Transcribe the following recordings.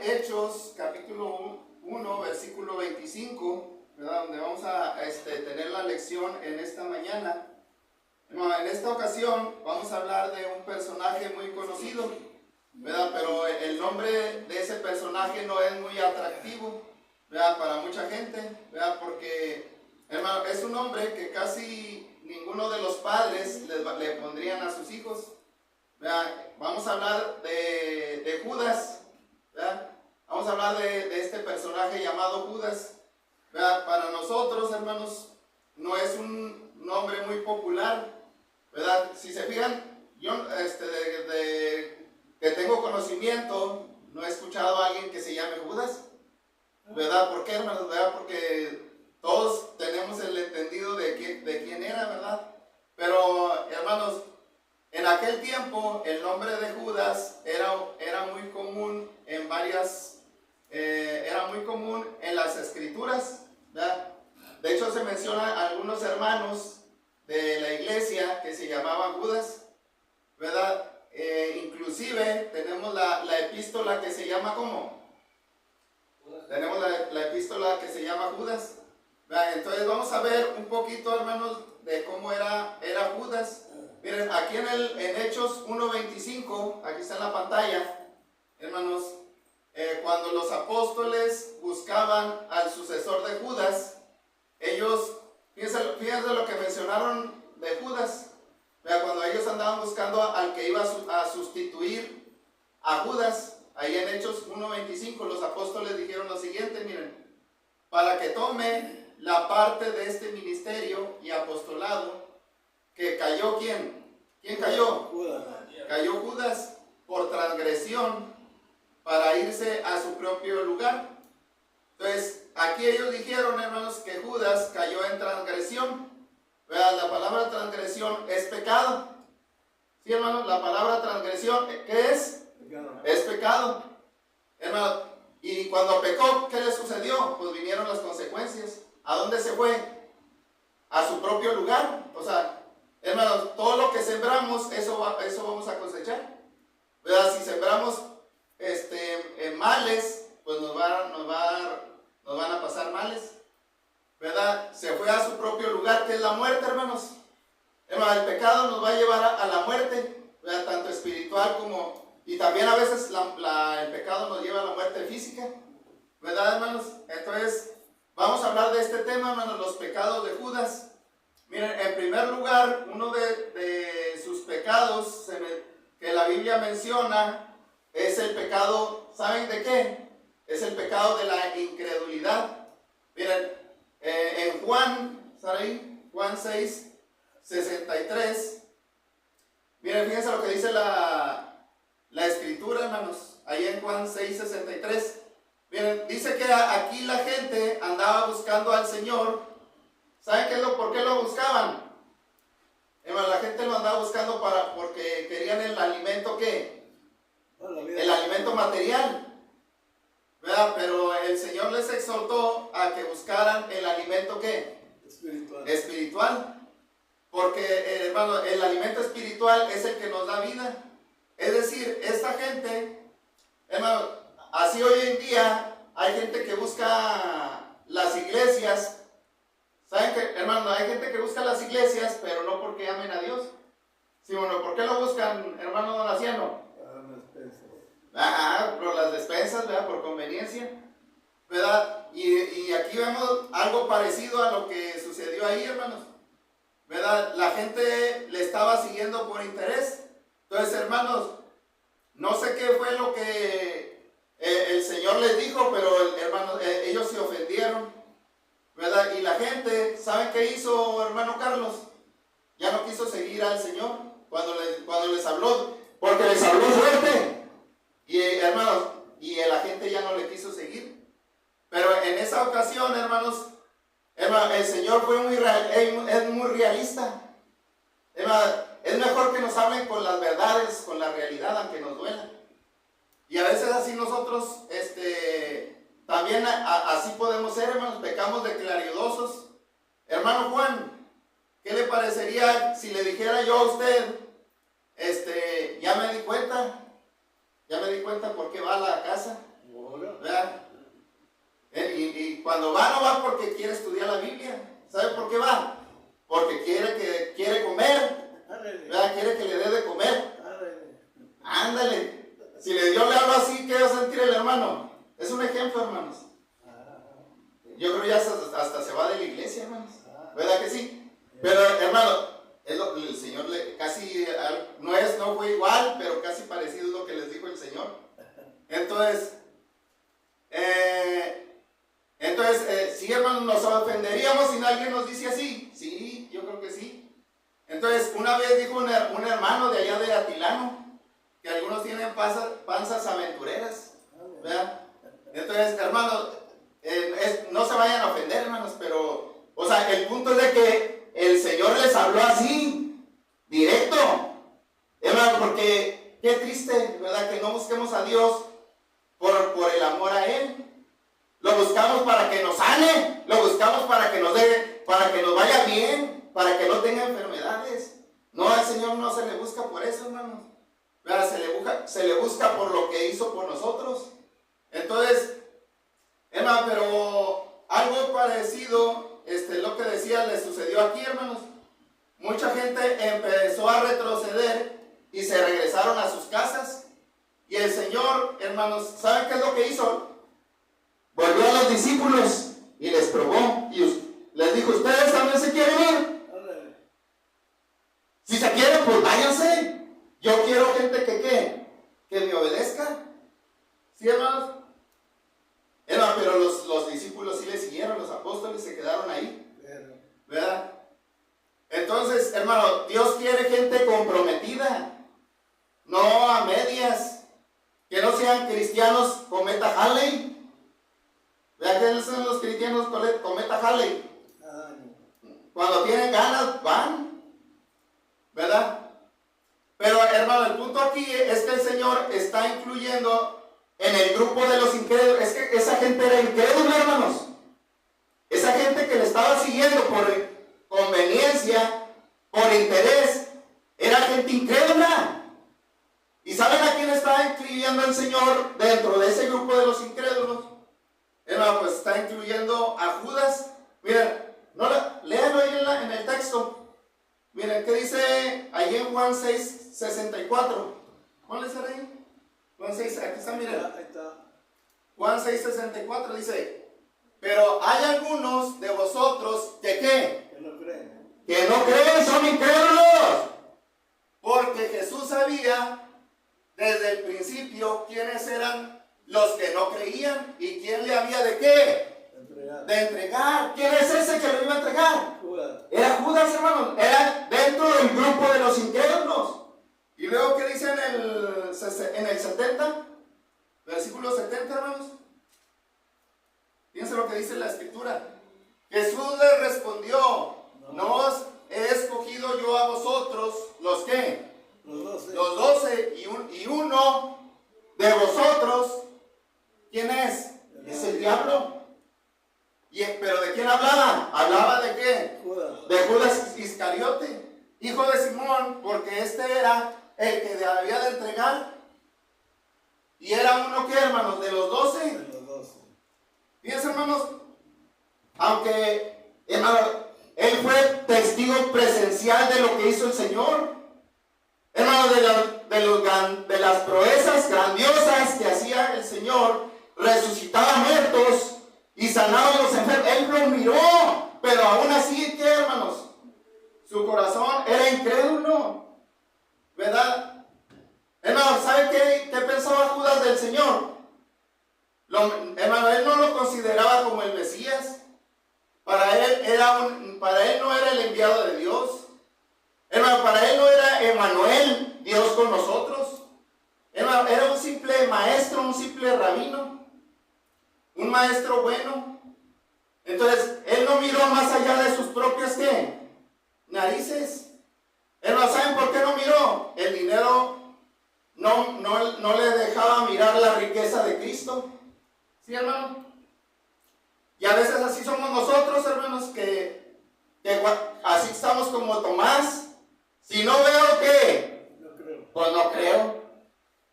Hechos, capítulo 1, versículo 25, ¿verdad? Donde vamos a tener la lección en esta mañana. No, en esta ocasión vamos a hablar de un personaje muy conocido, ¿verdad? Pero el nombre de ese personaje no es muy atractivo, ¿verdad? Para mucha gente, ¿verdad? Porque, hermano, es un nombre que casi ninguno de los padres le pondrían a sus hijos, ¿verdad? Vamos a hablar de Judas, ¿verdad? Vamos a hablar de este personaje llamado Judas, ¿verdad? Para nosotros, hermanos, no es un nombre muy popular, ¿verdad? Si se fijan, yo que tengo conocimiento, no he escuchado a alguien que se llame Judas, ¿verdad? ¿Por qué, hermanos? ¿Verdad? Porque todos tenemos el entendido de quién era, ¿verdad? Pero, hermanos, en aquel tiempo el nombre de Judas era muy común en era muy común en las escrituras, ¿verdad? De hecho, se menciona a algunos hermanos de la iglesia que se llamaban Judas, ¿verdad? Inclusive tenemos la epístola que se llama ¿cómo? Tenemos la epístola que se llama Judas, ¿verdad? Entonces vamos a ver un poquito, hermanos, de cómo era Judas. Miren, aquí en Hechos 1:25, aquí está en la pantalla, hermanos, cuando los apóstoles buscaban al sucesor de Judas, ellos, fíjense lo que mencionaron de Judas, ¿verdad? Cuando ellos andaban buscando al que iba a sustituir a Judas, ahí en Hechos 1:25, los apóstoles dijeron lo siguiente, miren, para que tome la parte de este ministerio y apostolado, que cayó ¿quién? ¿Quién cayó? Judas. Cayó Judas por transgresión para irse a su propio lugar. Entonces, aquí ellos dijeron, hermanos, que Judas cayó en transgresión. ¿Verdad? La palabra transgresión es pecado. ¿Sí, hermanos? La palabra transgresión, ¿qué es? Pecado. Es pecado. Hermano, y cuando pecó, ¿qué le sucedió? Pues vinieron las consecuencias. ¿A dónde se fue? A su propio lugar. O sea, hermanos, todo lo que sembramos, eso vamos a cosechar, ¿verdad? Si sembramos males, pues nos van a pasar males, ¿verdad? Se fue a su propio lugar, que es la muerte, hermanos. Hermanos, el pecado nos va a llevar a la muerte, ¿verdad? Tanto espiritual como, y también a veces el pecado nos lleva a la muerte física, ¿verdad, hermanos? Entonces, vamos a hablar de este tema, hermanos, los pecados de Judas. Miren, en primer lugar, uno de sus pecados que la Biblia menciona es el pecado, ¿saben de qué? Es el pecado de la incredulidad. Miren, en Juan, ¿saben ahí? Juan 6:63. Miren, fíjense lo que dice la escritura, hermanos, ahí en Juan 6:63. Miren, dice que aquí la gente andaba buscando al Señor. ¿Saben por qué lo buscaban? La gente lo andaba buscando porque querían el alimento, ¿qué? El alimento material, ¿verdad? Pero el Señor les exhortó a que buscaran el alimento, ¿qué? Espiritual. Porque, hermano, el alimento espiritual es el que nos da vida. Es decir, esta gente, hermano, así hoy en día hay gente que busca las iglesias. ¿Saben qué, hermano? Hay gente que busca las iglesias, pero no porque amen a Dios. Sí, bueno, ¿por qué lo buscan, hermano Donaciano? Por las despensas, ¿verdad? Por conveniencia, ¿verdad? Y aquí vemos algo parecido a lo que sucedió ahí, hermanos, ¿verdad? La gente le estaba siguiendo por interés. Entonces, hermanos, no sé qué fue lo que el Señor les dijo, pero, hermanos, ellos se ofendieron, ¿verdad? Y la gente, ¿saben qué hizo, hermano Carlos? Ya no quiso seguir al Señor cuando les habló, porque les habló fuerte. Y, hermanos, la gente ya no le quiso seguir. Pero en esa ocasión, hermanos, el Señor es muy realista. Es mejor que nos hablen con las verdades, con la realidad, aunque nos duela. Y a veces así nosotros, también así podemos ser, hermanos, pecamos de clariodosos. Hermano Juan, ¿qué le parecería si le dijera yo a usted, ya me di cuenta por qué va a la casa? cuando va no va porque quiere estudiar la Biblia. ¿Sabe por qué va? Porque quiere comer, ¿verdad? Quiere que le dé de comer. Ándale. Si yo le hablo así, ¿qué va a sentir el hermano? Es un ejemplo, hermanos. Yo creo que ya hasta se va de la iglesia, hermanos. ¿Verdad que sí? Pero, hermano, el Señor casi, no fue igual, pero casi parecido es lo que les dijo el Señor. Entonces, sí, hermanos, nos ofenderíamos si alguien nos dice así. Sí, yo creo que sí. Entonces, una vez dijo un hermano de allá de Atilano, que algunos tienen panzas aventureras, ¿verdad? Entonces, hermanos, no se vayan a ofender, hermanos, pero, o sea, el punto es de que el Señor les habló así, directo, hermano, porque qué triste, ¿verdad? Que no busquemos a Dios por el amor a Él. Lo buscamos para que nos sane, lo buscamos para que nos vaya bien, para que no tenga enfermedades. No, al Señor no se le busca por eso, hermanos. Se le busca por lo que hizo por nosotros. Entonces, hermano, pero algo parecido, lo que decía, le sucedió aquí, hermanos. Mucha gente empezó a retroceder y se regresaron a sus casas. Y el Señor, hermanos, ¿saben qué es lo que hizo? Volvió a los discípulos y les probó y les dijo, ¿ustedes también se quieren ir? Si se quieren, pues váyanse. Yo quiero gente que me obedezca. ¿Sí, hermanos? Pero los discípulos sí le siguieron, los apóstoles se quedaron ahí, ¿verdad? Entonces, hermano, Dios quiere gente comprometida, no a medias, que no sean cristianos cometa Halley. ¿Verdad que son los cristianos cometa Halley? Cuando tienen ganas, van, ¿verdad? Pero, hermano, el punto aquí es que el Señor está incluyendo en el grupo de los incrédulos. Es que esa gente era incrédula, hermanos. Esa gente que le estaba siguiendo por conveniencia, por interés, era gente incrédula. ¿Y saben a quién está incluyendo el Señor dentro de ese grupo de los incrédulos? Hermano, pues está incluyendo a Judas. Miren, léanlo ahí en el texto. Miren, ¿qué dice ahí en Juan 6:64? ¿Cuál es ahí? Juan 6, aquí está, miren. Ahí está. Juan 6:64 dice, pero hay algunos de vosotros que ¿qué? Que no creen, son incrédulos. Porque Jesús sabía desde el principio quiénes eran los que no creían y quién le había de ¿qué? De entregar. ¿Quién es ese que lo iba a entregar? Judas. Era Judas, hermanos. Era dentro del grupo de los incrédulos. Y luego, ¿qué dice en el 70? Versículo 70, hermanos. Fíjense lo que dice la Escritura. Jesús le respondió, no os he escogido yo a vosotros, ¿los qué? Los 12. Y uno de vosotros, ¿quién es? Es el diablo. ¿Pero de quién hablaba? ¿Hablaba de qué? Judas. De Judas Iscariote, hijo de Simón, porque este era el que había de entregar. Y era uno que, hermanos, de los 12. De los 12. Fíjense, hermanos, aunque, hermano, él fue testigo presencial de lo que hizo el Señor, hermano, de las proezas grandiosas que hacía el Señor, resucitaba muertos y sanaba a los enfermos. Él lo miró, pero aún así, ¿qué, hermanos? Su corazón era incrédulo, ¿verdad? Hermano, ¿saben qué pensaba Judas del Señor? Hermano, él no lo consideraba como el Mesías. Para él no era el enviado de Dios. Hermano, para él no era Emmanuel, Dios con nosotros. Hermano, era un simple maestro, un simple rabino, un maestro bueno. Entonces, él no miró más allá de sus propias, ¿qué? Narices. Hermano, ¿saben por qué no miró? El dinero no le dejaba mirar la riqueza de Cristo. ¿Sí, hermano? Y a veces así somos nosotros, hermanos, que así estamos como Tomás. Si no veo, ¿qué? No creo. Pues no creo.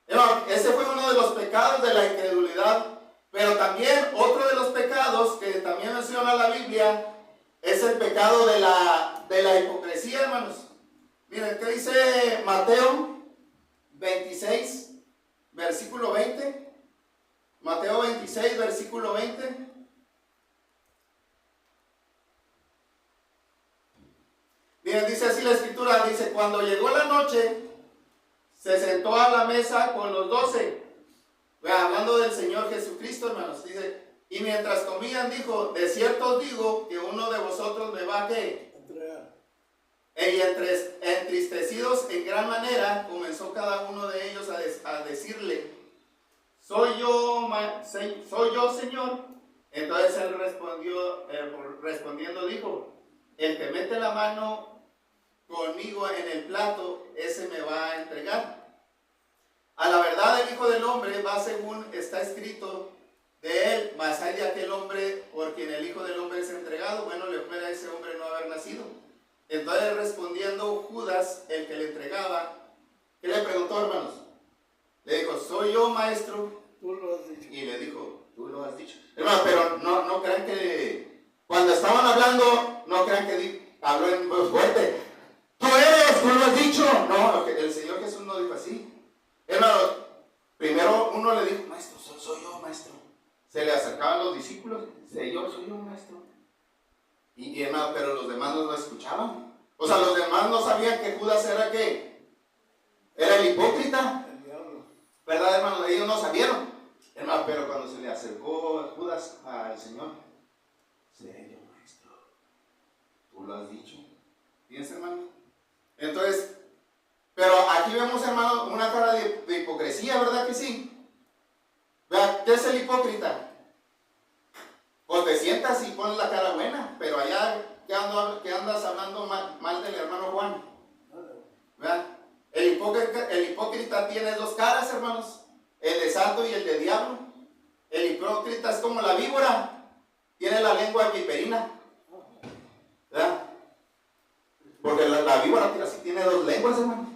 Hermano, ese fue uno de los pecados de la incredulidad. Pero también otro de los pecados pecados que también menciona la Biblia es el pecado de la hipocresía, hermanos. Miren, ¿qué dice Mateo 26, versículo 20? Mateo 26, versículo 20. Miren, dice así la escritura, dice, cuando llegó la noche, se sentó a la mesa con los 12. Hablando del Señor Jesucristo, hermanos, dice, y mientras comían dijo, de cierto os digo que uno de vosotros me va a ¿qué? Entregar. Y entristecidos en gran manera, comenzó cada uno de ellos a decirle, soy yo, Señor. Entonces él respondiendo dijo, el que mete la mano conmigo en el plato, ese me va a entregar. A la verdad el Hijo del Hombre va según está escrito de él, mas hay de aquel hombre por quien el Hijo del Hombre es entregado, bueno le fuera a ese hombre no haber nacido. Entonces respondiendo Judas, el que le entregaba, ¿qué le preguntó, hermanos? Le dijo, soy yo, maestro. Tú lo has dicho. Y le dijo, tú lo has dicho. Hermanos, pero no crean que cuando estaban hablando, no crean que habló en voz fuerte. Tú eres, tú lo has dicho. No, el Señor Jesús no dijo así. Hermano, primero uno le dijo, maestro, soy yo, maestro. Se le acercaban los discípulos, soy yo, maestro. Y hermano, pero los demás no lo escuchaban. O sea, los demás no sabían que Judas era ¿qué? Era el hipócrita. El diablo. ¿Verdad, hermano? Ellos no sabían. Hermano, pero cuando se le acercó Judas al Señor, seré yo, maestro. Tú lo has dicho. Fíjense, hermano. Entonces, pero aquí vemos, hermano, una cara de hipocresía, ¿verdad que sí? ¿Verdad? ¿Qué es el hipócrita? Pues te sientas y pones la cara buena, pero allá que andas hablando mal del hermano Juan. ¿Verdad? El hipócrita tiene dos caras, hermanos, el de santo y el de diablo. El hipócrita es como la víbora, tiene la lengua viperina, ¿verdad? Porque la víbora así tiene dos lenguas, hermano.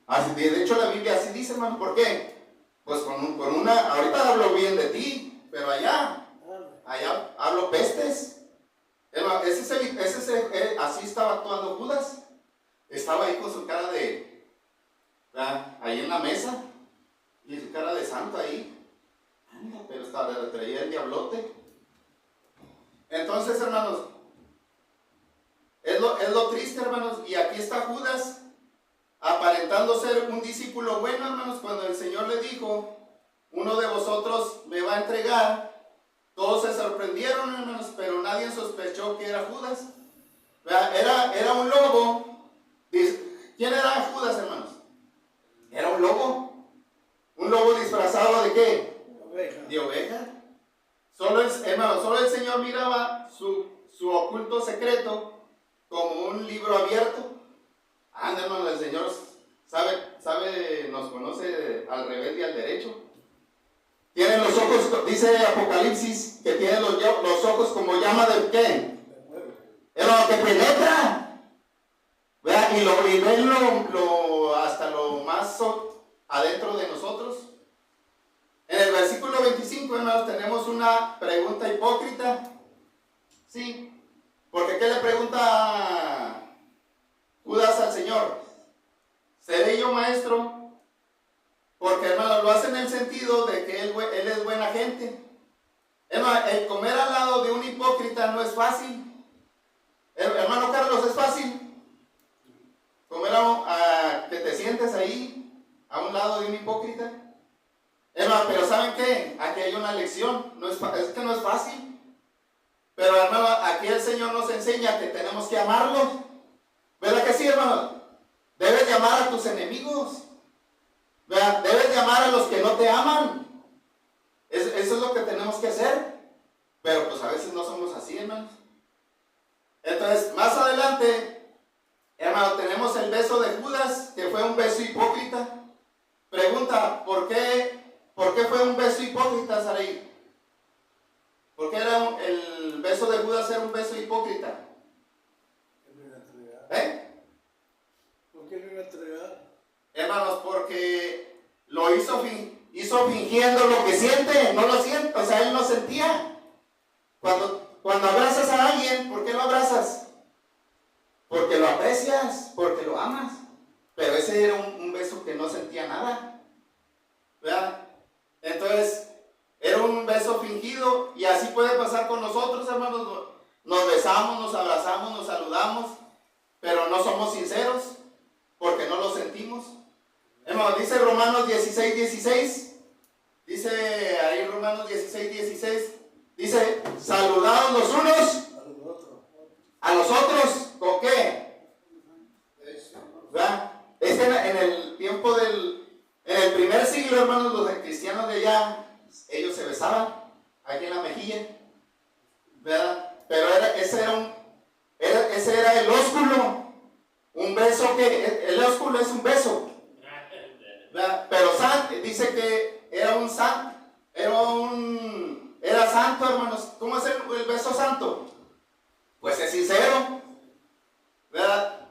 Así, de hecho la Biblia así dice, hermano. ¿Por qué? Pues con una, ahorita hablo bien de ti, pero allá hablo pestes. Hermano, así estaba actuando Judas. Estaba ahí con su cara ahí en la mesa, y su cara de santo ahí. Pero traía el diablote. Entonces, hermanos, es lo triste, hermanos, y aquí está Judas aparentando ser un discípulo bueno, hermanos. Cuando el Señor le dijo, uno de vosotros me va a entregar, todos se sorprendieron, hermanos, pero nadie sospechó que era Judas. Era un lobo. ¿Quién era Judas, hermanos? Era un lobo. Un lobo disfrazado ¿de qué? De oveja. Solo el Señor miraba su oculto secreto como un libro abierto. Hermano, el Señor sabe, nos conoce al revés y al derecho. Tiene los ojos, dice Apocalipsis, que tiene los ojos como llama de ¿qué? Es lo que penetra. ¿Verdad? Y ven hasta lo más adentro de nosotros. En el versículo 25, hermanos, tenemos una pregunta hipócrita. Sí, porque ¿qué le pregunta Judas al Señor? ¿Seré yo, maestro? Porque, hermano, lo hace en el sentido de que él es buena gente. Hermano, el comer al lado de un hipócrita no es fácil. Hermano Carlos, ¿es fácil? Comer que te sientes ahí, a un lado de un hipócrita. Hermano, pero ¿saben qué? Aquí hay una lección. Es que no es fácil. Pero, hermano, aquí el Señor nos enseña que tenemos que amarlos. ¿Verdad que sí, hermano? Debes llamar a tus enemigos. ¿Verdad? Debes llamar a los que no te aman. Eso es lo que tenemos que hacer. Pero pues a veces no somos así, hermanos. Entonces, más adelante, hermano, tenemos el beso de Judas, que fue un beso hipócrita. Pregunta, ¿por qué fue un beso hipócrita, Sarai? ¿Por qué el beso de Judas era un beso hipócrita? ¿Por qué lo iba a entregar? Hermanos, porque lo hizo fingiendo lo que siente, no lo siente, o sea, él no sentía. Cuando abrazas a alguien, ¿por qué lo abrazas? Porque lo aprecias, porque lo amas. Pero ese era un beso que no sentía nada, ¿verdad? Entonces, era un beso fingido, y así puede pasar con nosotros, hermanos. Nos besamos, nos abrazamos, nos saludamos, pero no somos sinceros, porque no lo sentimos. Hermanos, dice Romanos 16:16, dice ahí Romanos 16:16, dice, saludados los unos a los otros, ¿con qué? ¿Verdad? Es que en el tiempo en el primer siglo, hermanos, los cristianos de allá, ellos se besaban aquí en la mejilla, ¿verdad? Pero ese era el ósculo, un beso el ósculo es un beso, ¿verdad? Pero dice que era santo, hermanos. ¿Cómo es el beso santo? Pues es sincero, ¿verdad?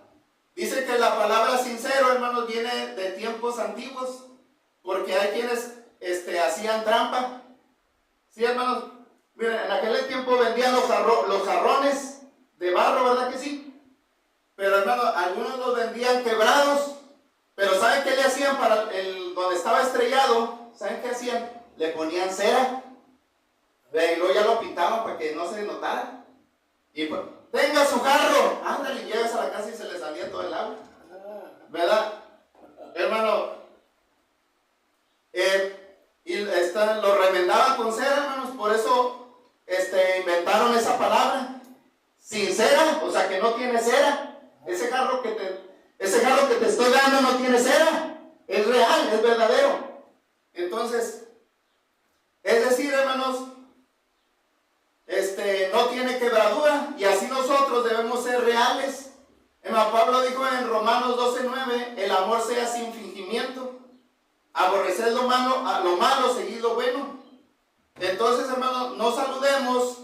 Dice que la palabra sincero, hermanos, viene de tiempos antiguos, porque hay quienes hacían trampa. Sí, hermanos, miren, en aquel tiempo vendían los jarrones de barro, ¿verdad que sí? Pero, hermanos, algunos los vendían quebrados, pero ¿saben qué le hacían para donde estaba estrellado? ¿Saben qué hacían? Le ponían cera, y luego ya lo pintaban para que no se notara. Y pues, tenga su jarro, ándale, llegas a la casa y se le salía todo el agua, ¿verdad? Hermano, lo remendaban con cera, hermanos. Por eso inventaron esa palabra, sincera, o sea que no tiene cera. Ese jarro que te estoy dando no tiene cera, es real, es verdadero. Entonces, es decir, hermanos, no tiene quebradura, y así nosotros debemos ser reales. Pablo dijo en Romanos 12:9, el amor sea sin fingimiento, aborrecer lo malo, seguir lo bueno. Entonces, hermanos, no saludemos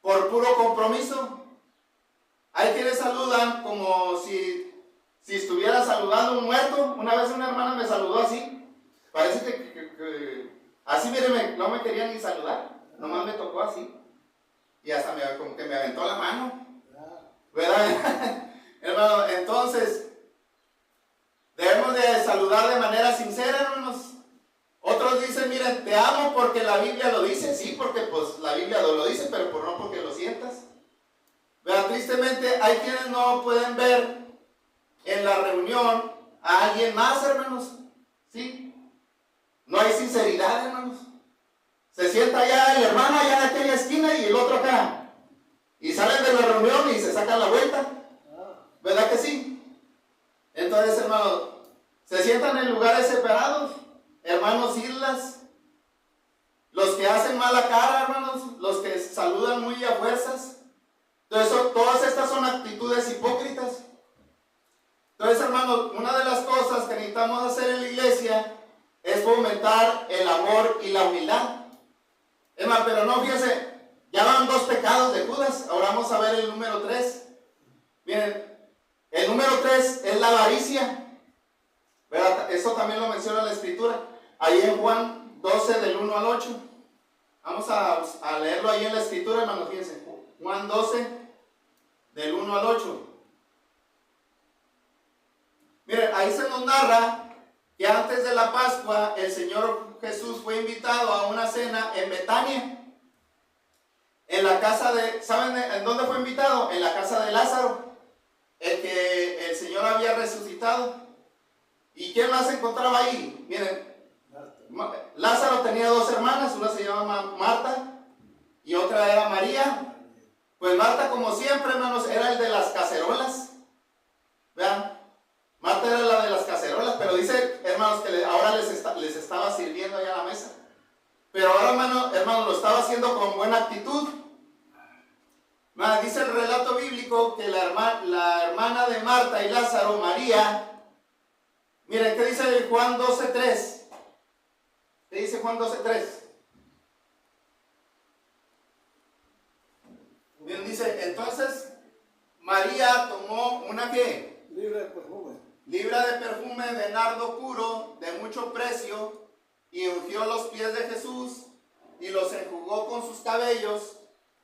por puro compromiso. Hay quienes saludan como si estuviera saludando a un muerto. Una vez una hermana me saludó así, parece que así, míreme, no me quería ni saludar, nomás me tocó así. Y hasta como que me aventó la mano, ¿verdad? Hermano, entonces debemos de saludar de manera sincera, hermanos. Otros dicen, miren, te amo porque la Biblia lo dice. Sí, porque pues la Biblia lo dice, pero no porque lo sientas, ¿verdad? Tristemente hay quienes no pueden ver en la reunión a alguien más, hermanos. ¿Sí? No hay sinceridad, hermanos. Se sienta allá el hermano allá en aquella esquina y el otro acá, y salen de la reunión y se sacan la vuelta, ¿verdad que sí? Entonces, hermanos, se sientan en lugares separados, hermanos, islas, los que hacen mala cara, hermanos, los que saludan muy a fuerzas. Entonces, todas estas son actitudes hipócritas. Entonces, hermanos, una de las cosas que necesitamos hacer en la iglesia es fomentar el amor y la humildad. Pero no, fíjense, ya van 2 pecados de Judas. Ahora vamos a ver el número 3. Miren, el número 3 es la avaricia, ¿verdad? Eso también lo menciona la Escritura, ahí en Juan 12, del 1 al 8. Vamos a leerlo ahí en la Escritura, hermanos, fíjense. Juan 12, del 1 al 8. Miren, ahí se nos narra que antes de la Pascua el Señor Jesús fue invitado a una cena en Betania, en la casa ¿saben en dónde fue invitado? En la casa de Lázaro, el que el Señor había resucitado. ¿Y quién más se encontraba ahí? Miren, Lázaro tenía 2 hermanas, una se llama Marta y otra era María. Pues Marta, como siempre, hermanos, era el de las cacerolas. Vean, Marta era la de las cacerolas, pero dice, hermanos, que ahora les estaba sirviendo allá a la mesa. Pero ahora, hermano, lo estaba haciendo con buena actitud. Dice el relato bíblico que la hermana de Marta y Lázaro, María, miren, ¿qué dice Juan 12:3? ¿Qué dice Juan 12:3? Bien, dice, entonces María tomó una ¿qué? Libra de perfume. Libra de perfume de nardo puro, de mucho precio, y ungió los pies de Jesús, y los enjugó con sus cabellos,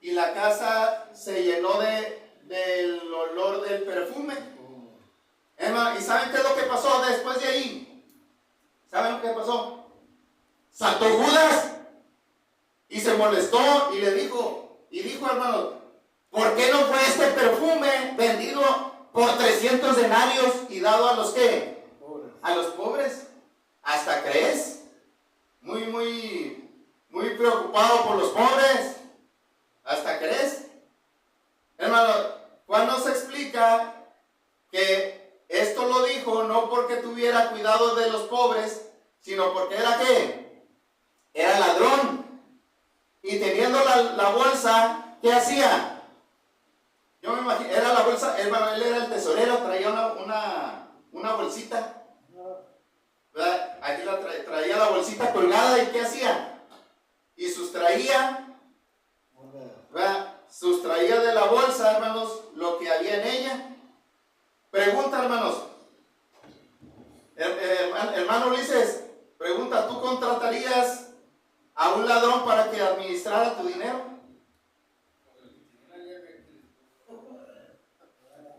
y la casa se llenó del olor del perfume. Hermano, ¿y saben qué es lo que pasó después de ahí? ¿Saben lo que pasó? Saltó Judas y se molestó y dijo, hermano, ¿por qué no fue este perfume vendido por 300 denarios y dado a los ¿qué? Pobres. A los pobres. ¿Hasta crees? Muy preocupado por los pobres. ¿Hasta crees? Hermano, Juan nos explica que esto lo dijo no porque tuviera cuidado de los pobres, sino porque era ¿qué? Era ladrón. Y teniendo la bolsa, ¿qué hacía? Yo me imagino, era la bolsa, hermano, él era el tesorero, traía una bolsita, ¿verdad? Aquí traía la bolsita colgada, ¿y qué hacía? Y sustraía, ¿verdad? Sustraía de la bolsa, hermanos, lo que había en ella. Pregunta, hermanos, hermano Ulises, pregunta, ¿tú contratarías a un ladrón para que administrara tu dinero?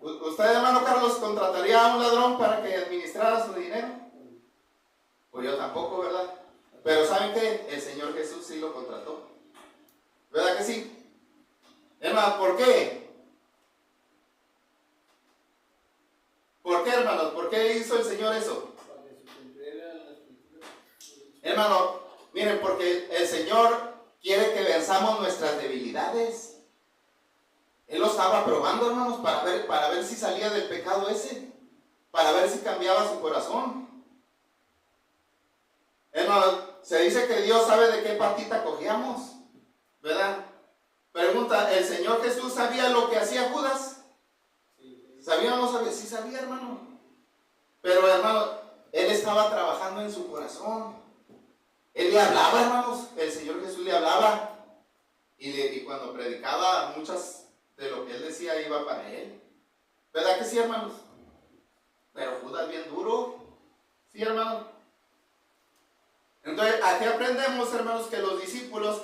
¿Usted, hermano Carlos, contrataría a un ladrón para que administrara su dinero? Pues yo tampoco, ¿verdad? Pero ¿saben qué? El Señor Jesús sí lo contrató. ¿Verdad que sí? Hermano, ¿por qué? ¿Por qué, hermanos? ¿Por qué hizo el Señor eso? Hermano, miren, porque el Señor quiere que venzamos nuestras debilidades. Él lo estaba probando, hermanos, para ver si salía del pecado ese, para ver si cambiaba su corazón. Hermanos, se dice que Dios sabe de qué patita cogíamos, ¿verdad? Pregunta, ¿el Señor Jesús sabía lo que hacía Judas? ¿Sabía o no sabía? Sí sabía, hermano. Pero, hermano, Él estaba trabajando en su corazón. Él le hablaba, hermanos, el Señor Jesús le hablaba. Y cuando predicaba, muchas de lo que Él decía iba para Él. ¿Verdad que sí, hermanos? Pero Judas bien duro. ¿Sí, hermanos? Entonces, aquí aprendemos, hermanos, que los discípulos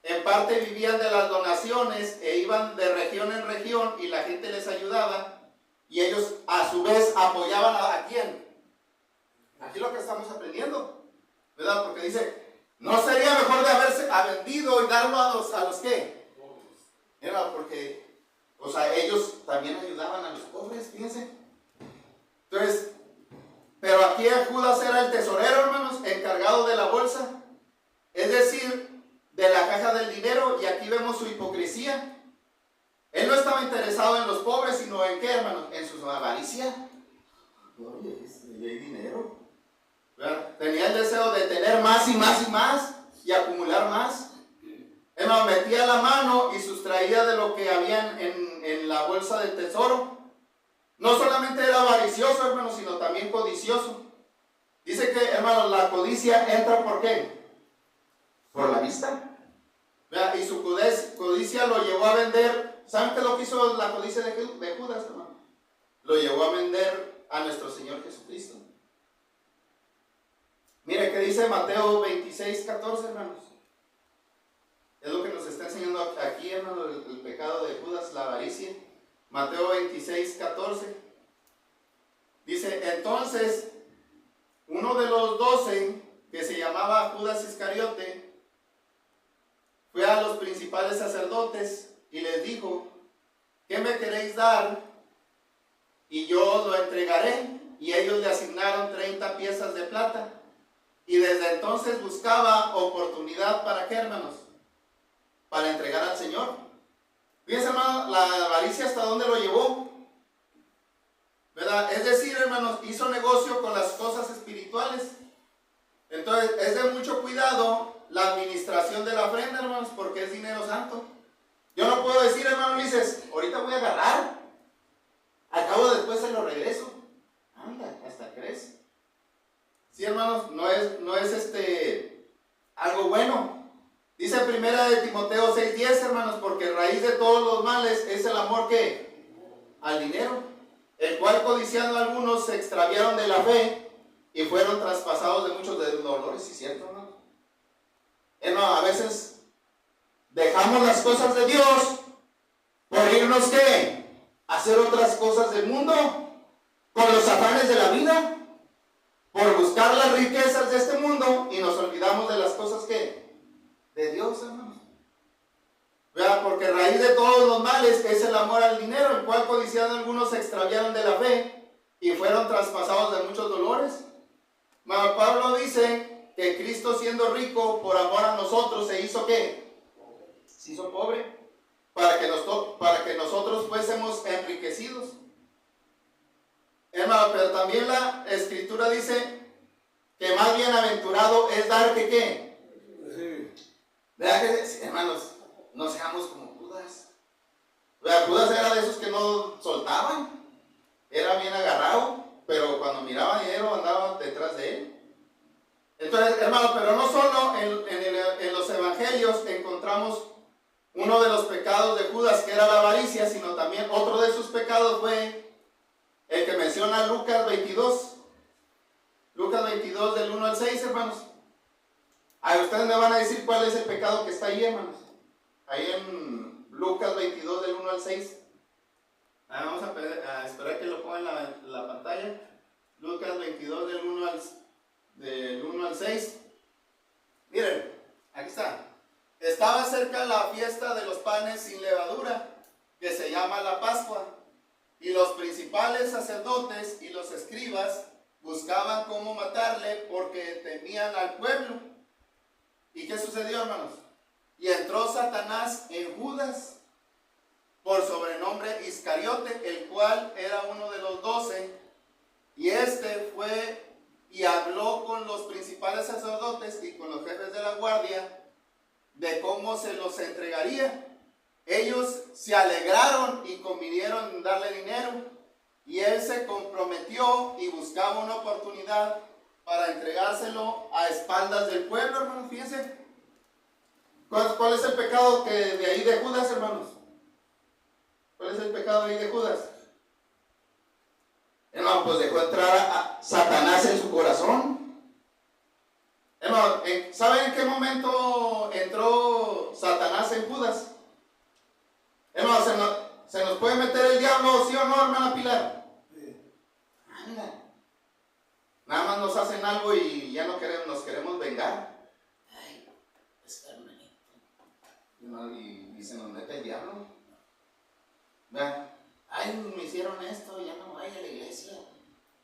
en parte vivían de las donaciones e iban de región en región y la gente les ayudaba y ellos a su vez apoyaban ¿a quién? Aquí lo que estamos aprendiendo, ¿verdad? Porque dice, ¿no sería mejor de haberse vendido y darlo a los qué? Era porque, o sea, ellos también ayudaban a los pobres, fíjense. Entonces, pero aquí Judas era el tesorero, hermanos, encargado de la bolsa, es decir, de la caja del dinero, y aquí vemos su hipocresía. Él no estaba interesado en los pobres, sino en qué, hermanos, en su avaricia. Oye, hay dinero. ¿Verdad? Tenía el deseo de tener más y más y más, y acumular más. Hermano, metía la mano y sustraía de lo que había en la bolsa del tesoro. No solamente era avaricioso, hermano, sino también codicioso. Dice que, hermano, la codicia entra ¿por qué? Por la vista. ¿Verdad? Y su codicia lo llevó a vender. ¿Saben qué es lo que hizo la codicia de Judas, hermano? Lo llevó a vender a nuestro Señor Jesucristo. Mire qué dice Mateo 26, 14, hermanos. Es lo que nos está enseñando aquí, hermano, el pecado de Judas, la avaricia. Mateo 26, 14. Dice, entonces, uno de los 12, que se llamaba Judas Iscariote, fue a los principales sacerdotes y les dijo, ¿qué me queréis dar? Y yo os lo entregaré. Y ellos le asignaron 30 piezas de plata. Y desde entonces buscaba oportunidad para ¿qué, hermanos? Para entregar al Señor. Fíjense, hermano, la avaricia hasta dónde lo llevó, ¿verdad? Es decir, hermanos, hizo negocio con las cosas espirituales. Entonces, es de mucho cuidado la administración de la ofrenda, hermanos, porque es dinero santo. Yo no puedo decir, hermano Ulises, ahorita voy a agarrar, al cabo después se lo regreso. Anda, hasta crees. Sí, hermanos, no es algo bueno. Dice primera de Timoteo 6:10, hermanos, porque raíz de todos los males es el amor ¿qué? Al dinero, el cual codiciando algunos se extraviaron de la fe y fueron traspasados de muchos dolores. ¿Sí, cierto, hermano? Hermano, a veces dejamos dejamos las cosas de Dios por irnos, ¿qué? A hacer otras cosas del mundo, con los afanes de la vida, por buscar las riquezas de este mundo y nos olvidamos de las cosas que de Dios, hermanos. ¿Verdad? Porque raíz de todos los males es el amor al dinero, el cual codiciando algunos se extraviaron de la fe y fueron traspasados de muchos dolores. Pablo dice que Cristo, siendo rico por amor a nosotros, se hizo ¿qué? Se hizo pobre para que nosotros fuésemos enriquecidos. Hermano, pero también la Escritura dice que más bienaventurado es dar que ¿qué? Sí. ¿Verdad que, hermanos, no seamos como Judas? ¿Verdad? Judas era de esos que no soltaban, era bien agarrado, pero cuando miraba dinero andaban detrás de él. Entonces, hermano, pero no solo en los evangelios encontramos uno de los pecados de Judas, que era la avaricia, sino también otro de sus pecados fue el que menciona Lucas 22. Lucas 22 del 1 al 6, hermanos. Ahí ustedes me van a decir cuál es el pecado que está ahí, hermanos. Ahí en Lucas 22 del 1 al 6. Vamos a esperar que lo pongan en la pantalla. Lucas 22 del 1 al 6. Miren, aquí está. Estaba cerca la fiesta de los panes sin levadura, que se llama la Pascua. Y los principales sacerdotes y los escribas buscaban cómo matarle porque temían al pueblo. ¿Y qué sucedió, hermanos? Y entró Satanás en Judas, por sobrenombre Iscariote, el cual era uno de los 12. Y este fue y habló con los principales sacerdotes y con los jefes de la guardia de cómo se los entregaría. Ellos se alegraron y convinieron en darle dinero, y él se comprometió y buscaba una oportunidad para entregárselo a espaldas del pueblo, hermanos. Fíjense, ¿cuál es el pecado de ahí de Judas, hermanos? ¿Cuál es el pecado ahí de Judas? Hermano, pues dejó entrar a Satanás en su corazón. Hermano, ¿saben en qué momento entró Satanás en Judas? Hermano, ¿se nos puede meter el diablo, sí o no, hermana Pilar? Sí. Anda. Nada más nos hacen algo y ya no nos queremos vengar. Ay, es hermanito. Y se nos mete el diablo. Vean, ay, me hicieron esto, ya no voy a la iglesia.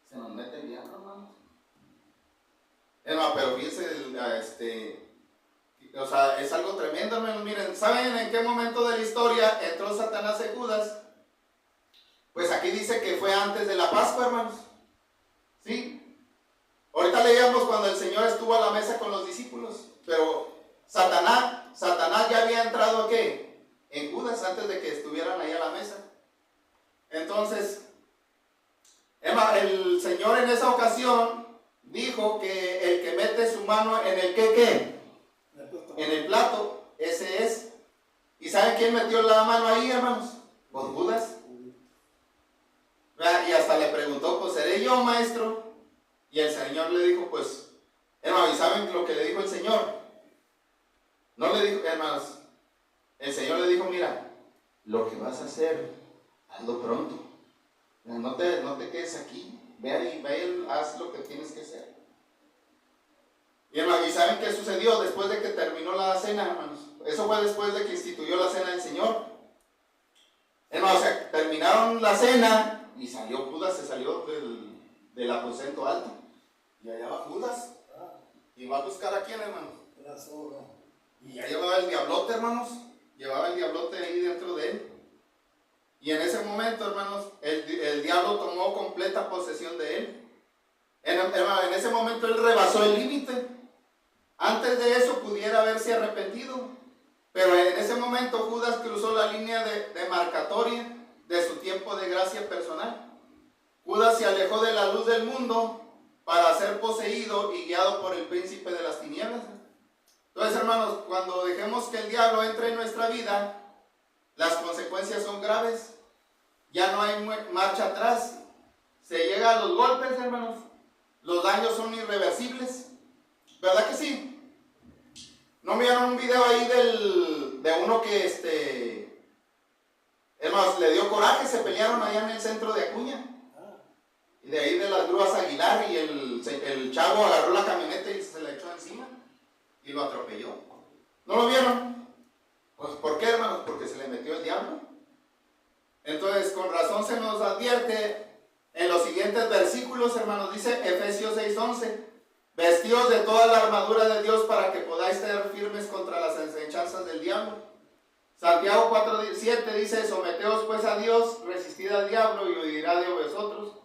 Se nos mete el diablo, hermano. Hermano, pero fíjense, o sea, es algo tremendo, hermanos. Miren, ¿saben en qué momento de la historia entró Satanás en Judas? Pues aquí dice que fue antes de la Pascua, hermanos. ¿Sí? Ahorita leíamos cuando el Señor estuvo a la mesa con los discípulos, pero Satanás ya había entrado ¿a qué? En Judas antes de que estuvieran ahí a la mesa. Entonces, el Señor en esa ocasión dijo que el que mete su mano en el ¿qué? En el plato, ese es. ¿Y saben quién metió la mano ahí, hermanos? Pues Judas. Y hasta le preguntó, pues ¿seré yo, maestro? Y el Señor le dijo, pues, hermanos, ¿y saben lo que le dijo el Señor? No le dijo, hermanos, el Señor le dijo, mira, lo que vas a hacer, hazlo pronto. No te quedes aquí, ve ahí, haz lo que tienes que hacer. Y hermanos, ¿y saben qué sucedió después de que terminó la cena, hermanos? Eso fue después de que instituyó la cena del Señor. Hermanos, o sea, terminaron la cena y salió Judas, se salió del aposento alto. Y allá va Judas. Y va a buscar a quién, hermanos. Y ya llevaba el diablote, hermanos. Llevaba el diablote ahí dentro de él. Y en ese momento, hermanos, el diablo tomó completa posesión de él. En ese momento él rebasó el límite. Antes de eso pudiera haberse arrepentido. Pero en ese momento Judas cruzó la línea demarcatoria de su tiempo de gracia personal. Judas se alejó de la luz del mundo para ser poseído y guiado por el príncipe de las tinieblas. Entonces, hermanos, cuando dejemos que el diablo entre en nuestra vida, las consecuencias son graves. Ya no hay marcha atrás. Se llega a los golpes, hermanos. Los daños son irreversibles. ¿Verdad que sí? ¿No vieron un video ahí de uno que hermanos, le dio coraje, se pelearon allá en el centro de Acuña. Y de ahí de las grúas Aguilar, y el chavo agarró la camioneta y se la echó encima y lo atropelló. ¿No lo vieron? Pues ¿por qué, hermanos? Porque se le metió el diablo. Entonces, con razón se nos advierte en los siguientes versículos, hermanos, dice Efesios 6:11, vestidos de toda la armadura de Dios para que podáis estar firmes contra las acechanzas del diablo. Santiago 4:7 dice, someteos pues a Dios, resistid al diablo y huirá de vosotros.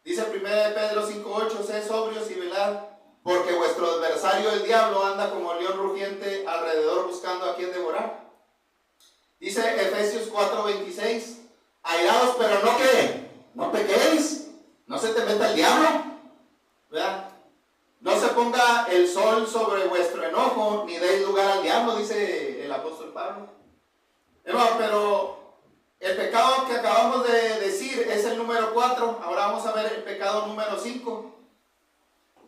Dice 1 Pedro 5:8, sed sobrios y velad, porque vuestro adversario el diablo anda como león rugiente alrededor buscando a quien devorar. Dice Efesios 4:26, airaos, pero no que no pequéis, no se te meta el diablo, ¿verdad? No se ponga el sol sobre vuestro enojo, ni deis lugar al diablo, dice el apóstol Pablo. Hermano, pero el pecado que acabamos de decir es el número 4. Ahora vamos a ver el pecado número 5.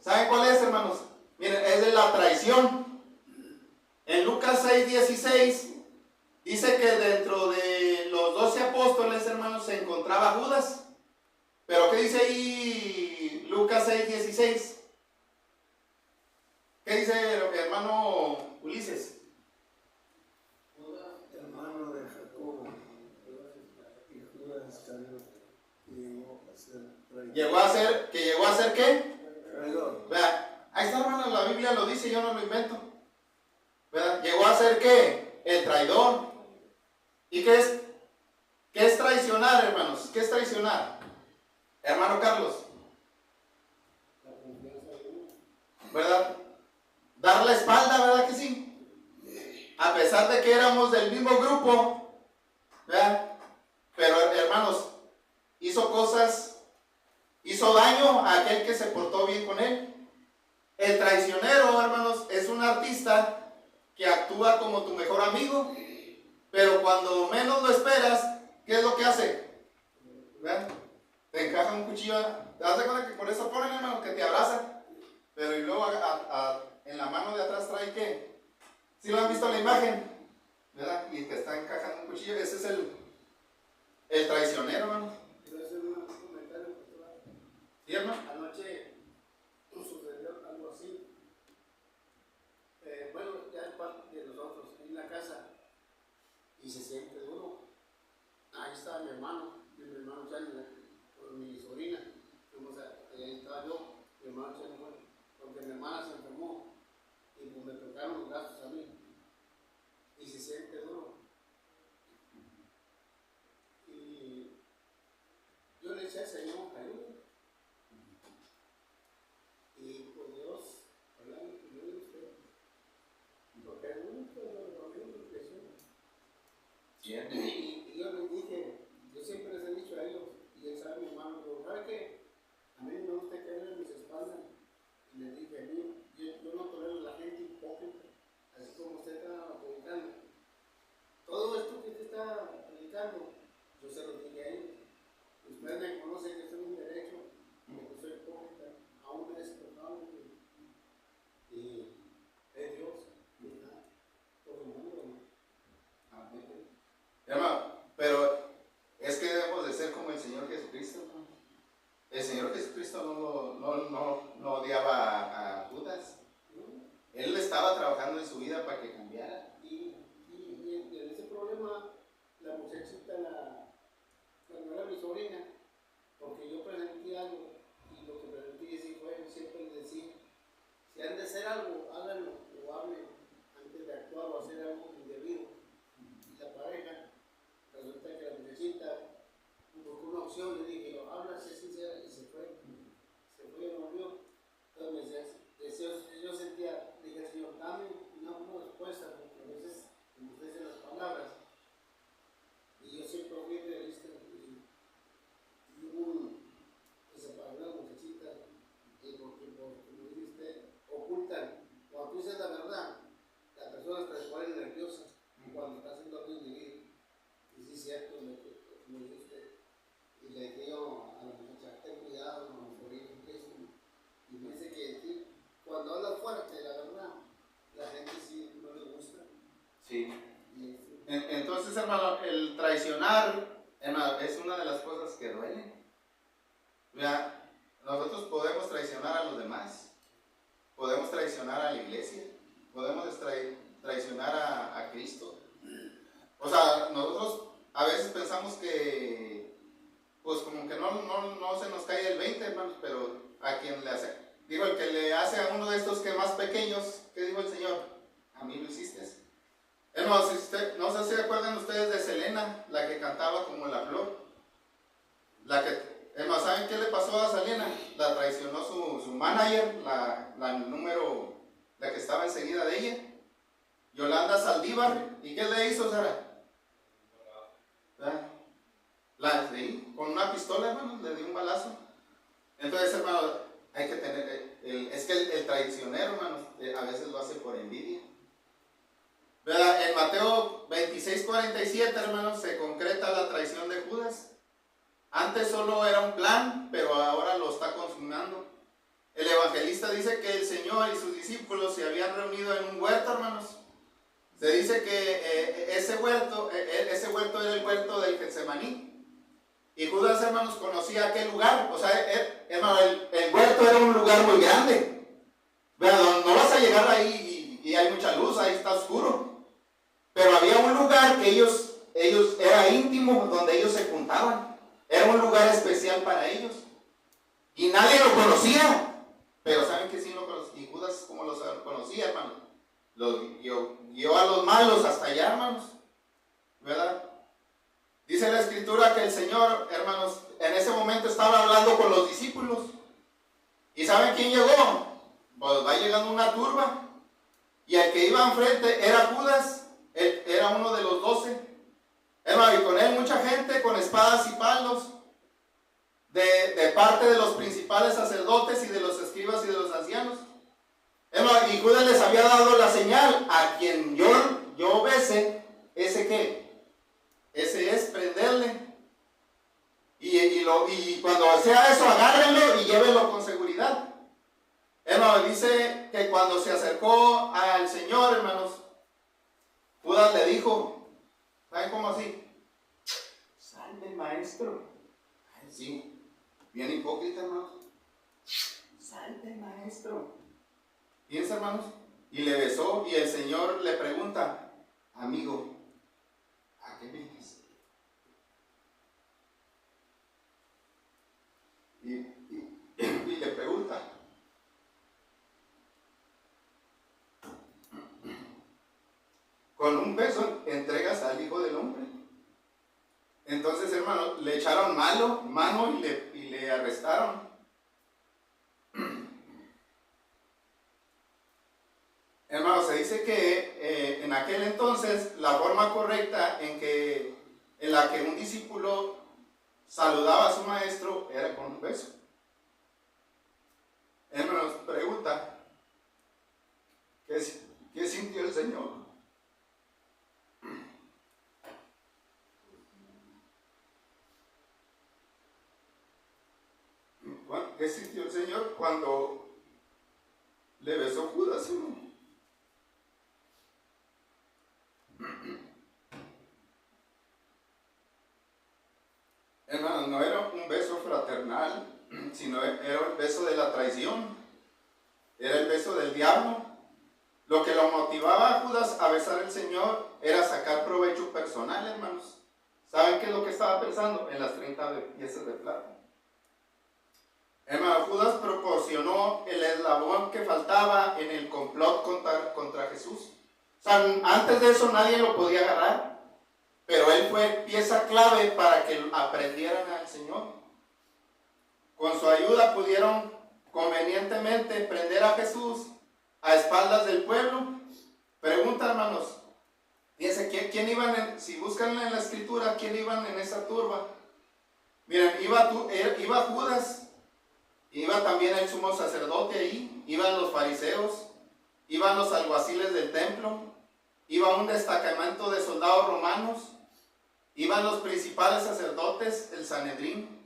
¿Saben cuál es, hermanos? Miren, es de la traición. En Lucas 6:16 dice que dentro de los 12 apóstoles, hermanos, se encontraba Judas. Pero ¿qué dice ahí Lucas 6:16? ¿Qué dice el hermano Ulises? Hermano de Jacobo, y Judas Iscariote, Llegó a ser ¿qué? traidor. Vea, ahí está, hermano, la Biblia lo dice, yo no lo invento. ¿Verdad? Llegó a ser ¿qué? El traidor. ¿Y qué es? ¿Qué es traicionar, hermanos? ¿Qué es traicionar? Hermano Carlos. ¿Verdad? Dar la espalda, ¿verdad que sí? A pesar de que éramos del mismo grupo, ¿verdad? Pero, hermanos, hizo daño a aquel que se portó bien con él. El traicionero, hermanos, es un artista que actúa como tu mejor amigo, pero cuando menos lo esperas, ¿qué es lo que hace? ¿Verdad? Te encaja un cuchillo. ¿Te das cuenta que por eso ponen, hermano, que te abraza? Pero y luego en la mano de atrás trae ¿qué? ¿Sí lo han visto en la imagen? ¿Verdad? Y te está encajando un cuchillo. Ese es el traicionero, hermano. Quiero hacer un comentario, pastor. ¿Sí, hermano? Anoche sucedió algo así. Bueno, ya es parte de nosotros, en la casa, y se siente duro. Ahí estaba mi hermano Chani, con mi sobrina. Ahí estaba yo, mi hermano Chani fue, porque mi hermana se enfermó y pues me tocaron los gastos a mí. Y se siente duro. Y yo le decía, Señor, ayúdame. Y por Dios, hablando con yo y usted, porque nunca lo mismo que y yo les dije, yo siempre les he dicho a ellos, y él sabe, mi hermano, pero ¿sabe qué? A mí me gusta caer en mis espaldas. Y les dije, a mí, yo no tolero a la gente hipócrita, así como usted está predicando. Todo esto que usted está predicando, yo se lo dije a ellos. Ustedes me conocen que soy un derecho, que soy hipócrita, aún es pecado. Y es Dios, ¿verdad? Todo el mundo, ¿no? Amén. Entonces, hermano, el traicionar, hermano, es una de las cosas que duelen. Vea, nosotros podemos traicionar a los demás, podemos traicionar a la iglesia, podemos traicionar a Cristo. O sea, nosotros a veces pensamos que, pues como que no se nos cae el 20, hermanos, pero a quien le hace, digo, el que le hace a uno de estos que más pequeños, ¿qué dijo el Señor? A mí lo hiciste. Hermanos, no sé si recuerdan ustedes de Selena, la que cantaba como la flor. Hermanos, ¿saben qué le pasó a Selena? La traicionó su manager, la que estaba enseguida de ella, Yolanda Saldívar. ¿Y qué le hizo, Sara? Con una pistola, hermanos, le dio un balazo. Entonces, hermanos, hay que tener, es que el traicionero, hermanos, a veces lo hace por envidia. ¿Verdad? En Mateo 26:47, hermanos, se concreta la traición de Judas. Antes solo era un plan, pero ahora lo está consumando. El evangelista dice que el Señor y sus discípulos se habían reunido en un huerto, hermanos. Se dice que ese huerto era el huerto del Getsemaní. Y Judas, hermanos, conocía aquel lugar. O sea, hermano, el huerto era un lugar muy grande. ¿Verdad? No vas a llegar ahí y hay mucha luz, ahí está oscuro. Pero había un lugar que ellos era íntimo, donde ellos se juntaban. Era un lugar especial para ellos. Y nadie lo conocía. Pero saben que sí lo conocía. Y Judas, como los conocía, hermano, los guió a los malos hasta allá, hermanos. ¿Verdad? Dice la Escritura que el Señor, hermanos, en ese momento estaba hablando con los discípulos. ¿Y saben quién llegó? Pues va llegando una turba. Y el que iba enfrente era Judas. Él era uno de los 12. Hermano, y con él mucha gente con espadas y palos. De parte de los principales sacerdotes y de los escribas y de los ancianos. Hermano, y Judas les había dado la señal: a quien yo bese, ¿ese qué? Ese es prenderle. Y cuando sea eso, agárrenlo y llévenlo con seguridad. Hermano, dice que cuando se acercó al Señor, hermanos, Judas le dijo, ¿saben cómo así? Salve, maestro. Ay, sí, bien hipócrita, hermanos. Salve, maestro. Fíjense, hermanos, y le besó, y el Señor le pregunta, amigo, ¿a qué vienes? Y le pregunta, ¿con un beso entregas al Hijo del Hombre? Entonces, hermano, le echaron mano y le arrestaron. Hermano, se dice que en aquel entonces la forma correcta en la que un discípulo saludaba a su maestro era con un beso. Hermanos, pregunta, ¿qué sintió el Señor? ¿Qué sintió el Señor cuando le besó Judas, hermano? Hermano, no era un beso fraternal, sino era el beso de la traición. Era el beso del diablo. Lo que lo motivaba a Judas a besar al Señor era sacar provecho personal, hermanos. ¿Saben qué es lo que estaba pensando? En las 30 piezas de plata. Hermano, Judas proporcionó el eslabón que faltaba en el complot contra Jesús. O sea, antes de eso nadie lo podía agarrar, pero él fue pieza clave para que aprendieran al Señor. Con su ayuda pudieron convenientemente prender a Jesús a espaldas del pueblo. Pregunta, hermanos, fíjense, ¿quién iban si buscan en la Escritura, quién iban en esa turba? Miren, iba Judas. Iba también el sumo sacerdote ahí, iban los fariseos, iban los alguaciles del templo, iba un destacamento de soldados romanos, iban los principales sacerdotes, el Sanedrín,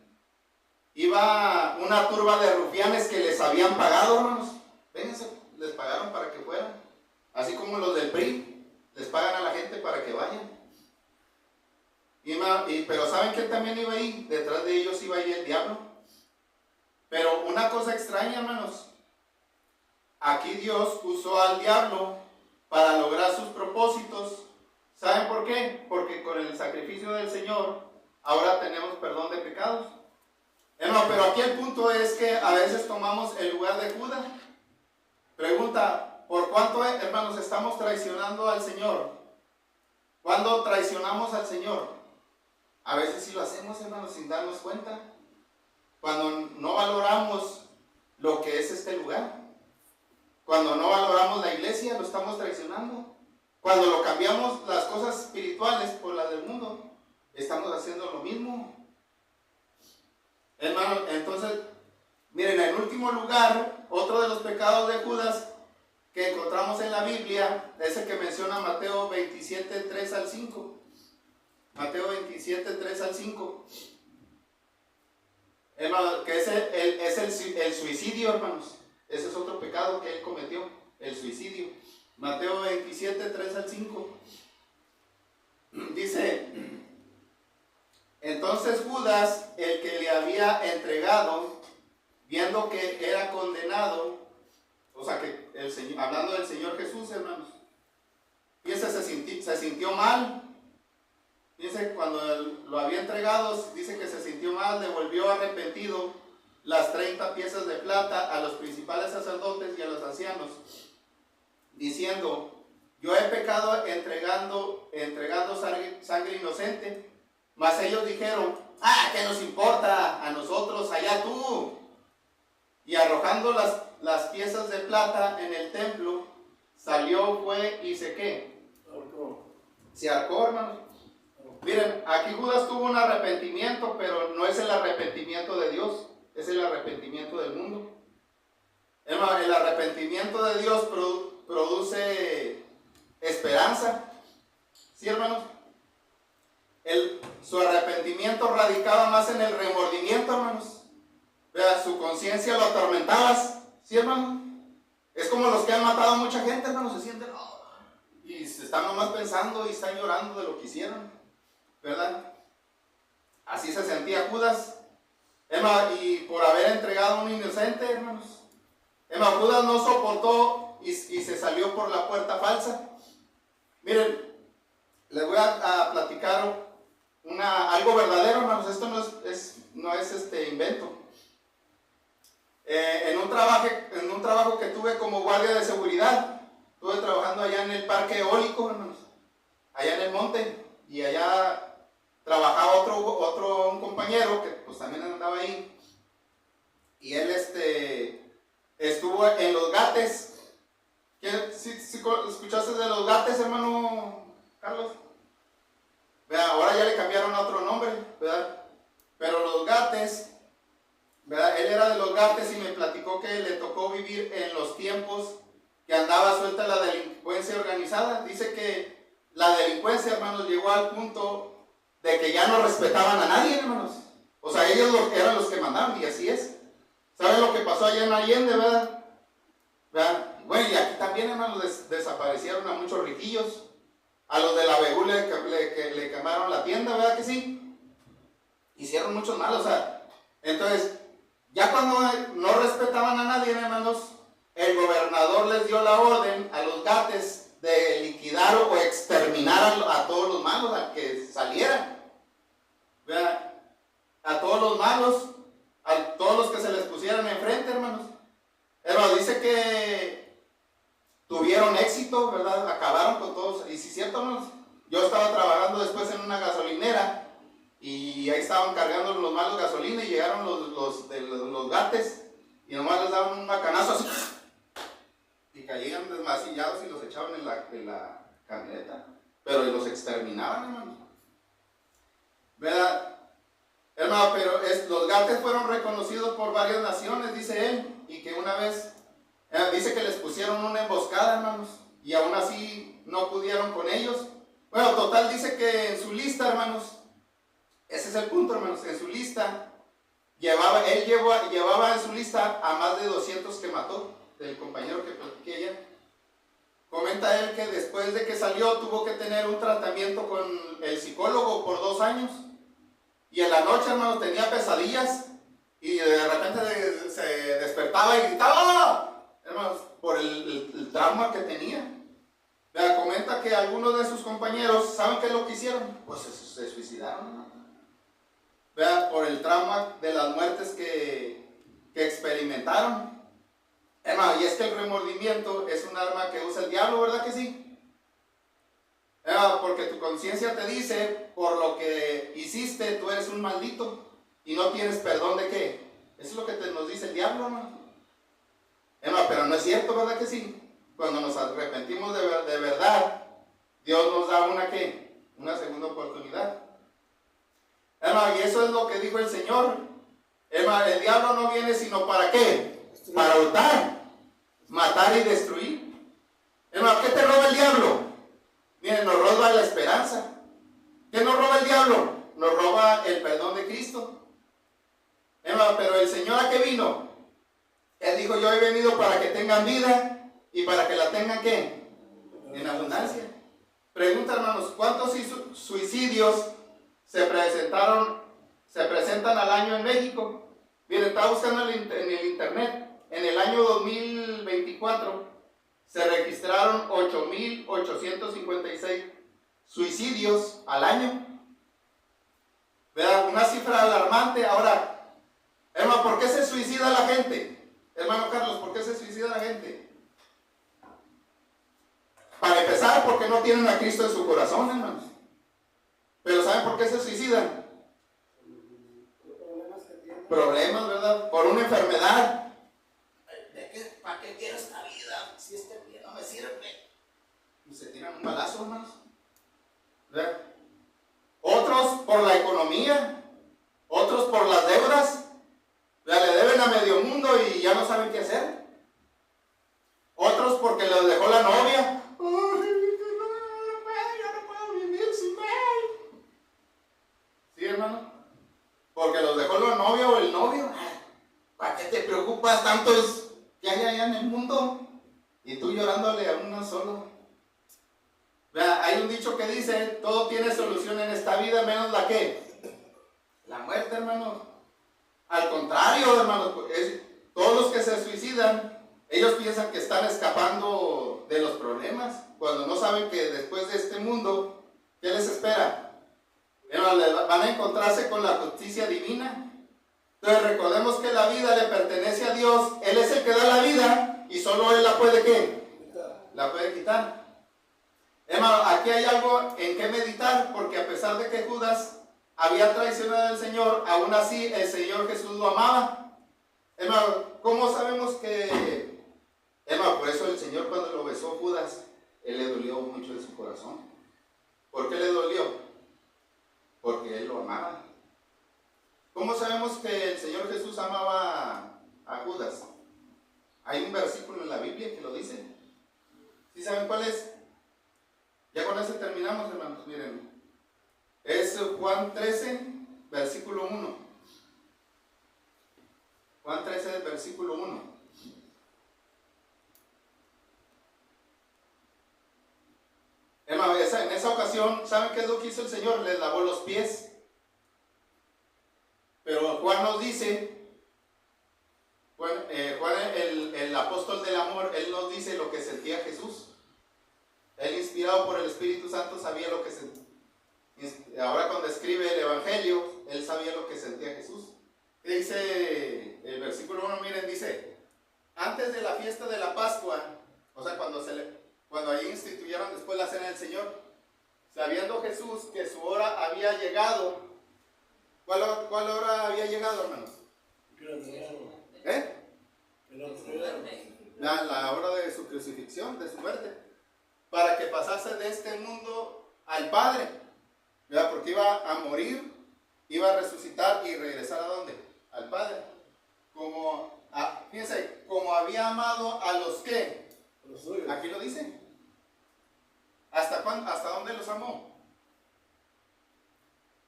iba una turba de rufianes que les habían pagado, hermanos. Vénganse, les pagaron para que fueran, así como los del PRI, les pagan a la gente para que vayan. que él también iba ahí, detrás de ellos iba ahí el diablo. Pero una cosa extraña, hermanos, aquí Dios usó al diablo para lograr sus propósitos. ¿Saben por qué? Porque con el sacrificio del Señor ahora tenemos perdón de pecados. Hermano, pero aquí el punto es que a veces tomamos el lugar de Judas. Pregunta, ¿por cuánto, hermanos, estamos traicionando al Señor? ¿Cuándo traicionamos al Señor? A veces sí lo hacemos, hermanos, sin darnos cuenta. Cuando no valoramos lo que es este lugar. Cuando no valoramos la iglesia, lo estamos traicionando. Cuando lo cambiamos las cosas espirituales por las del mundo, estamos haciendo lo mismo. Hermano, entonces, miren, en último lugar, otro de los pecados de Judas que encontramos en la Biblia es el que menciona Mateo 27, 3 al 5. Mateo 27, 3 al 5. Hermano, que es el suicidio, hermanos. Ese es otro pecado que él cometió, el suicidio. Mateo 27, 3 al 5. Dice: entonces Judas, el que le había entregado, viendo que era condenado, o sea que el Señor, hablando del Señor Jesús, hermanos, fíjense, se sintió mal. Fíjense, cuando lo había entregado, dice que se sintió mal, devolvió arrepentido las 30 piezas de plata a los principales sacerdotes y a los ancianos, diciendo: yo he pecado entregando sangre inocente. Mas ellos dijeron: ¿qué nos importa a nosotros? Allá tú. Y arrojando las piezas de plata en el templo, salió, fue y se arcó, hermanos. Miren, aquí Judas tuvo un arrepentimiento, pero no es el arrepentimiento de Dios, es el arrepentimiento del mundo. Hermano, el arrepentimiento de Dios produce esperanza. ¿Sí, hermanos? Su arrepentimiento radicaba más en el remordimiento, hermanos. Vea, su conciencia lo atormentaba. ¿Sí, hermano? Es como los que han matado a mucha gente, hermanos, se sienten y se están nomás pensando y están llorando de lo que hicieron, ¿verdad? Así se sentía Judas, hermano, y por haber entregado a un inocente, hermanos. Hermano, Judas no soportó y se salió por la puerta falsa. Miren, les voy a platicar algo verdadero, hermanos. Esto no es invento. En un trabajo que tuve como guardia de seguridad, estuve trabajando allá en el parque eólico, hermanos, allá en el monte, y allá trabajaba un compañero que pues también andaba ahí, y él estuvo en Los Gates. ¿Sí escuchaste de Los Gates, hermano Carlos? ¿Verdad? Ahora ya le cambiaron a otro nombre, ¿verdad? Pero Los Gates, ¿verdad? Él era de Los Gates y me platicó que le tocó vivir en los tiempos que andaba suelta la delincuencia organizada. Dice que la delincuencia, hermanos, llegó al punto de que ya no respetaban a nadie, hermanos. O sea, ellos eran los que mandaban, y así es. ¿Saben lo que pasó allá en Allende, verdad? ¿Verdad? Bueno, y aquí también, hermanos, desaparecieron a muchos riquillos. A los de la Begú le quemaron la tienda, ¿verdad que sí? Hicieron muchos malos, o sea. Entonces, ya cuando no respetaban a nadie, hermanos, el gobernador les dio la orden a Los Gates de liquidar o exterminar a todos los malos, a que salieran. ¿Verdad? A todos los malos, a todos los que se les pusieran enfrente, hermanos. Hermano, dice que tuvieron éxito, ¿verdad? Acabaron con todos. Y si es cierto, hermanos, yo estaba trabajando después en una gasolinera y ahí estaban cargando los malos gasolina y llegaron los Gates y nomás les daban un macanazo así y caían desmasillados y los echaban en la camioneta, pero los exterminaban, hermano. ¿Verdad? Hermano, pero los Gates fueron reconocidos por varias naciones, dice él, y que una vez dice que les pusieron una emboscada, hermanos, y aún así no pudieron con ellos. Bueno, total, dice que en su lista, hermanos, ese es el punto, hermanos, en su lista llevaba en su lista a más de 200 que mató, del compañero que platiqué ayer. Comenta él que después de que salió tuvo que tener un tratamiento con el psicólogo por 2 años, Y en la noche, hermano, tenía pesadillas y de repente se despertaba y gritaba, hermanos, por el trauma que tenía. Vea, comenta que algunos de sus compañeros, ¿saben qué es lo que hicieron? Pues se suicidaron, hermano. Vea, por el trauma de las muertes que experimentaron. Hermano, y es que el remordimiento es un arma que usa el diablo, ¿verdad que sí? Porque tu conciencia te dice, por lo que hiciste, tú eres un maldito y no tienes perdón de qué. Eso es lo que nos dice el diablo, hermano. Pero no es cierto, ¿verdad que sí? Cuando nos arrepentimos de verdad, Dios nos da una segunda oportunidad. Y eso es lo que dijo el Señor. El diablo no viene sino ¿para qué? Para hurtar, matar y destruir. ¿Qué te roba el diablo? Miren, nos roba la esperanza. ¿Qué nos roba el diablo? Nos roba el perdón de Cristo. Pero el Señor, ¿a qué vino? Él dijo, yo he venido para que tengan vida y para que la tengan ¿qué? En abundancia. Pregunta, hermanos, ¿cuántos suicidios se presentan al año en México? Miren, estaba buscando en el internet. En el año 2024 se registraron 8,856 suicidios al año. ¿Verdad? Una cifra alarmante. Ahora, hermano, ¿por qué se suicida la gente? Hermano Carlos, ¿por qué se suicida la gente? Para empezar, porque no tienen a Cristo en su corazón, hermanos. Pero ¿saben por qué se suicidan? Problemas, ¿verdad? Por una enfermedad. ¿Para qué quiero esta vida? Si este día no me sirve. Y se tiran un balazo, hermanos. ¿Verdad? Otros por la economía. Otros por las deudas. ¿Verdad? Le deben a medio mundo y ya no saben qué hacer. Otros porque les dejó la novia. Yo no puedo vivir sin él. ¿Sí, hermano? Porque los dejó la novia o el novio. ¿Para qué te preocupas tantos que hay allá en el mundo? Y tú llorándole a uno solo. Vea, hay un dicho que dice, todo tiene solución en esta vida menos la ¿qué? La muerte, hermano. Al contrario, hermano, todos los que se suicidan, ellos piensan que están escapando de los problemas, cuando no saben que después de este mundo, ¿qué les espera? Van a encontrarse con la justicia divina. Entonces recordemos que la vida le pertenece a Dios. Él es el que da la vida y solo Él la puede ¿qué? La puede quitar. Hermano, aquí hay algo en que meditar, porque a pesar de que Judas había traicionado al Señor, aún así el Señor Jesús lo amaba. Hermano, ¿cómo sabemos que? Hermano, por eso el Señor cuando lo besó Judas, Él le dolió mucho en su corazón. ¿Por qué le dolió? Porque Él lo amaba. ¿Cómo sabemos que el Señor Jesús amaba a Judas? Hay un versículo en la Biblia que lo dice. ¿Sí saben cuál es? Ya con eso terminamos, hermanos. Miren. Es Juan 13, versículo 1. Juan 13, versículo 1. Hermano, en esa ocasión, ¿saben qué es lo que hizo el Señor? Les lavó los pies. Pero Juan nos dice, Juan el apóstol del amor, él nos dice lo que sentía Jesús. Él, inspirado por el Espíritu Santo, sabía lo que sentía. Ahora cuando escribe el Evangelio, él sabía lo que sentía Jesús. Dice el versículo 1, miren, dice, antes de la fiesta de la Pascua, o sea, cuando allí instituyeron después la cena del Señor, sabiendo Jesús que su hora había llegado. ¿Cuál hora había llegado, hermanos? La hora de su crucifixión, de su muerte, para que pasase de este mundo al Padre, ¿verdad? Porque iba a morir, iba a resucitar y regresar ¿a dónde? Al Padre. Fíjense, como había amado a los que, aquí lo dice. ¿Hasta dónde los amó?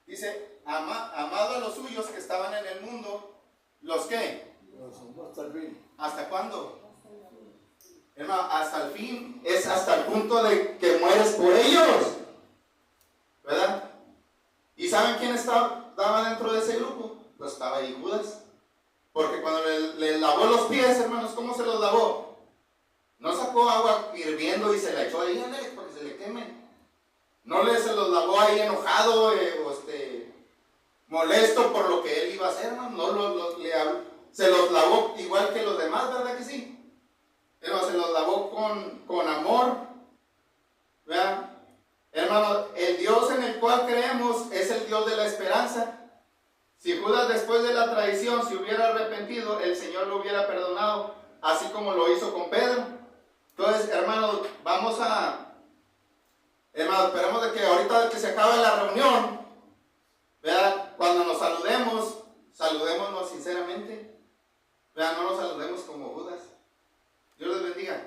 Dice, amado a los suyos que estaban en el mundo, ¿los qué? Hasta el fin. ¿Hasta cuándo? Hermano, hasta el fin, es hasta el punto de que mueres por ellos, ¿verdad? ¿Y saben quién estaba dentro no se los lavó ahí enojado molesto por lo que él iba a hacer, hermano. No se los lavó igual que los demás, ¿verdad que sí? Pero se los lavó con amor, ¿verdad? Hermano, el Dios en el cual creemos es el Dios de la esperanza. Si Judas después de la traición se hubiera arrepentido, el Señor lo hubiera perdonado, así como lo hizo con Pedro. Entonces, hermanos, esperemos de que ahorita que se acabe la reunión, ¿verdad? Cuando nos saludémonos sinceramente, ¿verdad? No nos saludemos como Judas. Dios les bendiga.